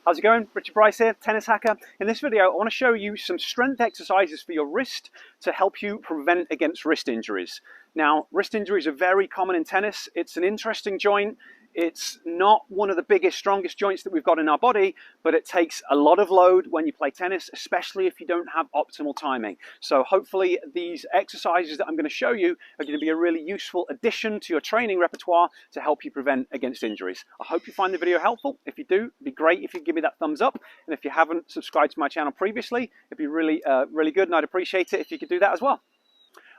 How's it going? Richard Bryce here, Tennis Hacker. In this video, I want to show you some strength exercises for your wrist to help you prevent against wrist injuries. Now, wrist injuries are very common in tennis. It's an interesting joint. It's not one of the biggest, strongest joints that we've got in our body, but it takes a lot of load when you play tennis, especially if you don't have optimal timing. So hopefully these exercises that I'm going to show you are going to be a really useful addition to your training repertoire to help you prevent against injuries. I hope you find the video helpful. If you do, it'd be great if you give me that thumbs up. And if you haven't subscribed to my channel previously, it'd be really good, and I'd appreciate it if you could do that as well.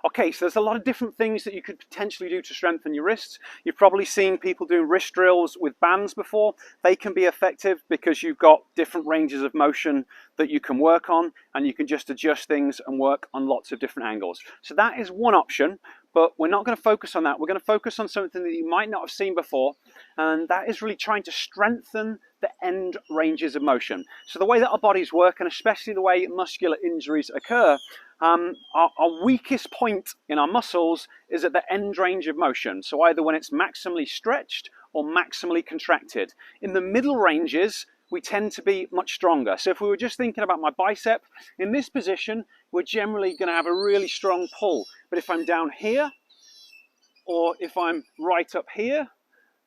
Okay, so there's a lot of different things that you could potentially do to strengthen your wrists. You've probably seen people doing wrist drills with bands before. They can be effective because you've got different ranges of motion that you can work on, and you can just adjust things and work on lots of different angles. So that is one option, but we're not going to focus on that. We're going to focus on something that you might not have seen before, and that is really trying to strengthen the end ranges of motion. So the way that our bodies work, and especially the way muscular injuries occur, our weakest point in our muscles is at the end range of motion. So either when it's maximally stretched or maximally contracted. In the middle ranges, we tend to be much stronger. So if we were just thinking about my bicep, in this position, we're generally going to have a really strong pull. But if I'm down here, or if I'm right up here,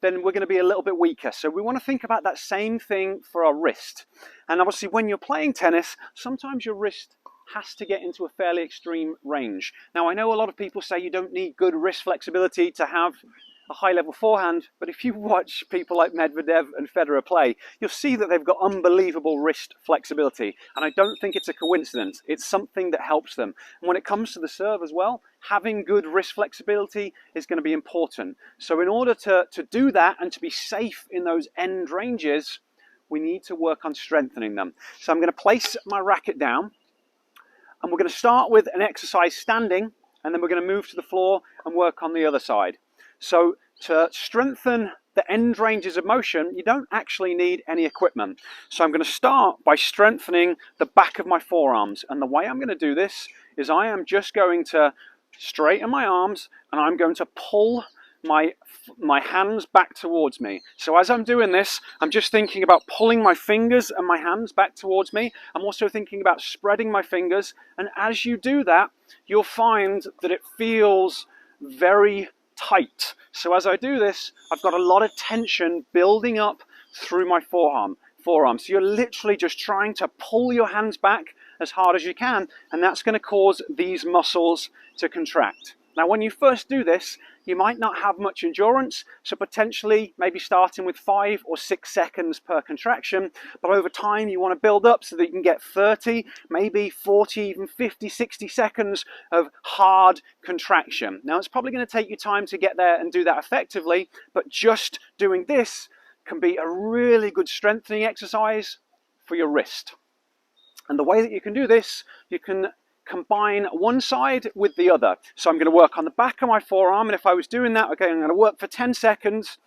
then we're going to be a little bit weaker. So we want to think about that same thing for our wrist. And obviously when you're playing tennis, sometimes your wrist has to get into a fairly extreme range. Now I know a lot of people say you don't need good wrist flexibility to have a high-level forehand, but if you watch people like Medvedev and Federer play, you'll see that they've got unbelievable wrist flexibility. And I don't think it's a coincidence. It's something that helps them. And when it comes to the serve as well, having good wrist flexibility is going to be important. So in order to do that and to be safe in those end ranges, we need to work on strengthening them. So I'm going to place my racket down, and we're going to start with an exercise standing, and then we're going to move to the floor and work on the other side. So to strengthen the end ranges of motion, you don't actually need any equipment. So I'm going to start by strengthening the back of my forearms. And the way I'm going to do this is I am just going to straighten my arms, and I'm going to pull my hands back towards me. So as I'm doing this, I'm just thinking about pulling my fingers and my hands back towards me. I'm also thinking about spreading my fingers. And as you do that, you'll find that it feels very tight. So as I do this, I've got a lot of tension building up through my forearm. So you're literally just trying to pull your hands back as hard as you can, and that's going to cause these muscles to contract. Now, when you first do this, you might not have much endurance, so potentially maybe starting with 5 or 6 seconds per contraction, but over time you want to build up so that you can get 30, maybe 40, even 50, 60 seconds of hard contraction. Now, it's probably going to take you time to get there and do that effectively, but just doing this can be a really good strengthening exercise for your wrist. And the way that you can do this, you can combine one side with the other. So I'm going to work on the back of my forearm, and if I was doing that, okay, I'm going to work for 10 seconds,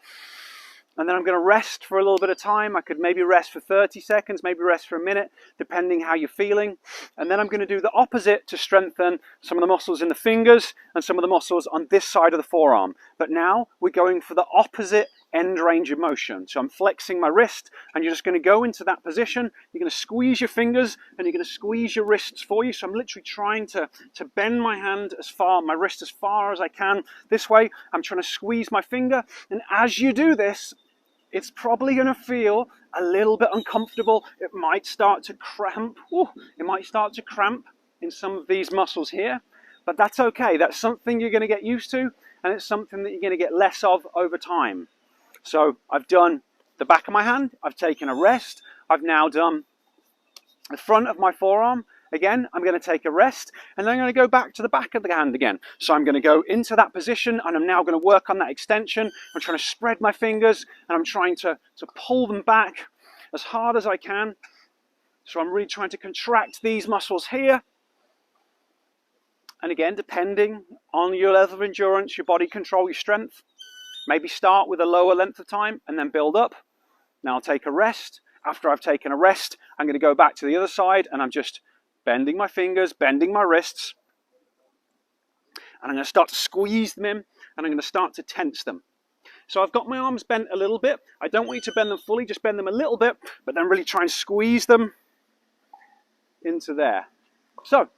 and then I'm going to rest for a little bit of time. I could maybe rest for 30 seconds, maybe rest for a minute, depending how you're feeling. And then I'm going to do the opposite to strengthen some of the muscles in the fingers and some of the muscles on this side of the forearm. But now we're going for the opposite end range of motion. So I'm flexing my wrist, and you're just going to go into that position. You're going to squeeze your fingers, and you're going to squeeze your wrists for you. So I'm literally trying to bend my hand my wrist as far as I can. This way, I'm trying to squeeze my finger. And as you do this, it's probably going to feel a little bit uncomfortable. It might start to cramp. It might start to cramp in some of these muscles here, but that's okay. That's something you're going to get used to, and it's something that you're going to get less of over time. So I've done the back of my hand, I've taken a rest, I've now done the front of my forearm. Again, I'm going to take a rest, and then I'm going to go back to the back of the hand again. So I'm going to go into that position, and I'm now going to work on that extension. I'm trying to spread my fingers, and I'm trying to pull them back as hard as I can. So I'm really trying to contract these muscles here. And again, depending on your level of endurance, your body control, your strength, maybe start with a lower length of time and then build up. Now I'll take a rest. After I've taken a rest, I'm going to go back to the other side, and I'm just bending my fingers, bending my wrists, and I'm going to start to squeeze them in, and I'm going to start to tense them. So I've got my arms bent a little bit. I don't want you to bend them fully, just bend them a little bit, but then really try and squeeze them into there. So,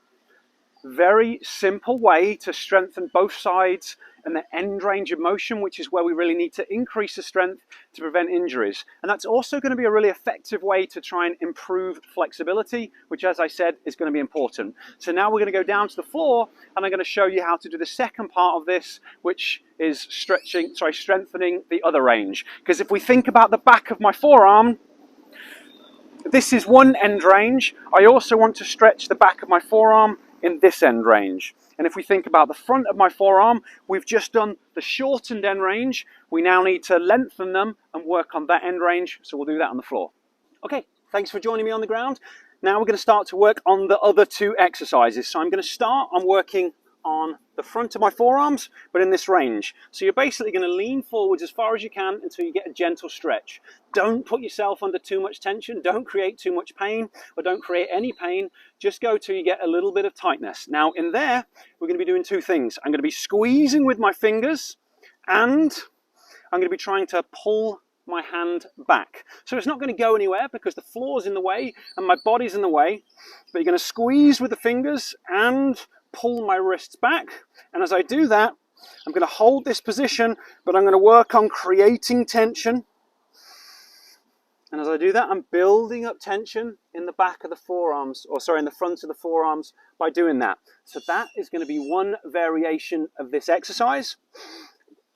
very simple way to strengthen both sides and the end range of motion, which is where we really need to increase the strength to prevent injuries. And that's also going to be a really effective way to try and improve flexibility, which, as I said, is going to be important. So now we're going to go down to the floor and I'm going to show you how to do the second part of this, which is strengthening the other range. Because if we think about the back of my forearm, this is one end range. I also want to stretch the back of my forearm in this end range. And if we think about the front of my forearm, we've just done the shortened end range. We now need to lengthen them and work on that end range. So we'll do that on the floor. Okay, thanks for joining me on the ground. Now we're going to start to work on the other two exercises. So I'm going to start on working on the front of my forearms, but in this range. So you're basically going to lean forwards as far as you can until you get a gentle stretch. Don't put yourself under too much tension, don't create too much pain, or don't create any pain. Just go till you get a little bit of tightness. Now in there, we're going to be doing two things. I'm going to be squeezing with my fingers, and I'm going to be trying to pull my hand back. So it's not going to go anywhere because the floor's in the way and my body's in the way, but you're going to squeeze with the fingers and pull my wrists back. And as I do that, I'm going to hold this position, but I'm going to work on creating tension. And as I do that, I'm building up tension in the back of the forearms, or sorry, in the front of the forearms by doing that. So that is going to be one variation of this exercise.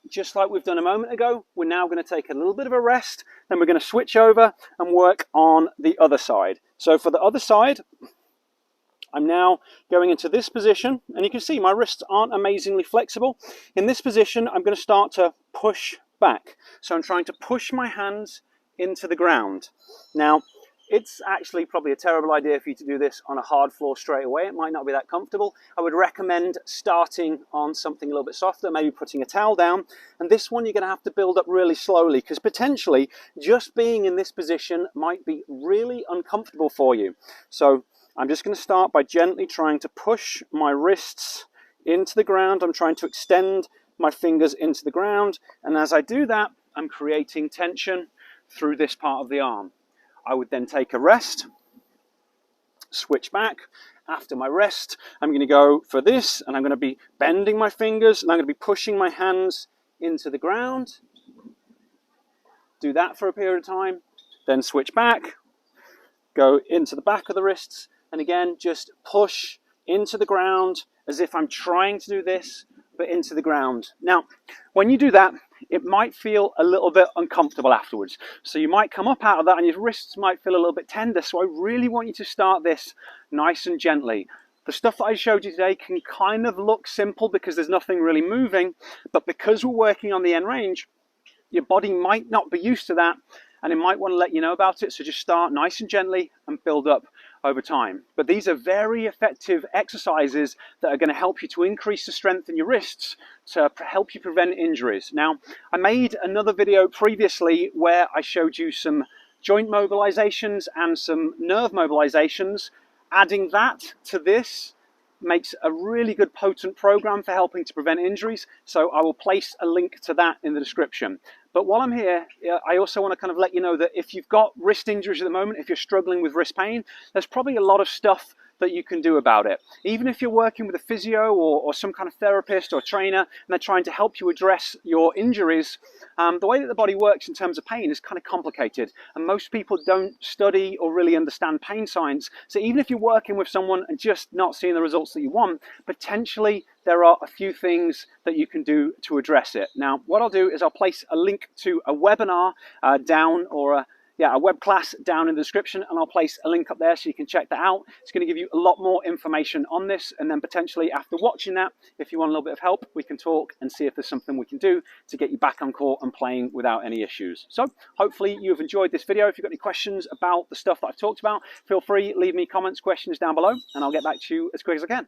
Just like we've done a moment ago, we're now going to take a little bit of a rest, then we're going to switch over and work on the other side. So for the other side, I'm now going into this position, and you can see my wrists aren't amazingly flexible. In this position, I'm going to start to push back. So I'm trying to push my hands into the ground. Now, it's actually probably a terrible idea for you to do this on a hard floor straight away. It might not be that comfortable. I would recommend starting on something a little bit softer, maybe putting a towel down. And this one you're going to have to build up really slowly, because potentially just being in this position might be really uncomfortable for you. So I'm just going to start by gently trying to push my wrists into the ground. I'm trying to extend my fingers into the ground. And as I do that, I'm creating tension through this part of the arm. I would then take a rest, switch back. After my rest, I'm going to go for this, and I'm going to be bending my fingers, and I'm going to be pushing my hands into the ground. Do that for a period of time, then switch back, go into the back of the wrists, and again, just push into the ground as if I'm trying to do this, but into the ground. Now, when you do that, it might feel a little bit uncomfortable afterwards. So you might come up out of that and your wrists might feel a little bit tender. So I really want you to start this nice and gently. The stuff that I showed you today can kind of look simple because there's nothing really moving, but because we're working on the end range, your body might not be used to that, and it might want to let you know about it. So just start nice and gently and build up over time. But these are very effective exercises that are going to help you to increase the strength in your wrists to help you prevent injuries. Now, I made another video previously where I showed you some joint mobilizations and some nerve mobilizations. Adding that to this makes a really good potent program for helping to prevent injuries. So I will place a link to that in the description. But while I'm here, I also want to kind of let you know that if you've got wrist injuries at the moment, if you're struggling with wrist pain, there's probably a lot of stuff that you can do about it. Even if you're working with a physio or some kind of therapist or trainer, and they're trying to help you address your injuries, the way that the body works in terms of pain is kind of complicated, and most people don't study or really understand pain science. So even if you're working with someone and just not seeing the results that you want, potentially there are a few things that you can do to address it. Now, what I'll do is I'll place a link to a webinar down, or a web class down in the description, and I'll place a link up there so you can check that out. It's going to give you a lot more information on this, and then potentially after watching that, if you want a little bit of help, we can talk and see if there's something we can do to get you back on court and playing without any issues. So hopefully you've enjoyed this video. If you've got any questions about the stuff that I've talked about, feel free, leave me comments, questions down below, and I'll get back to you as quick as I can.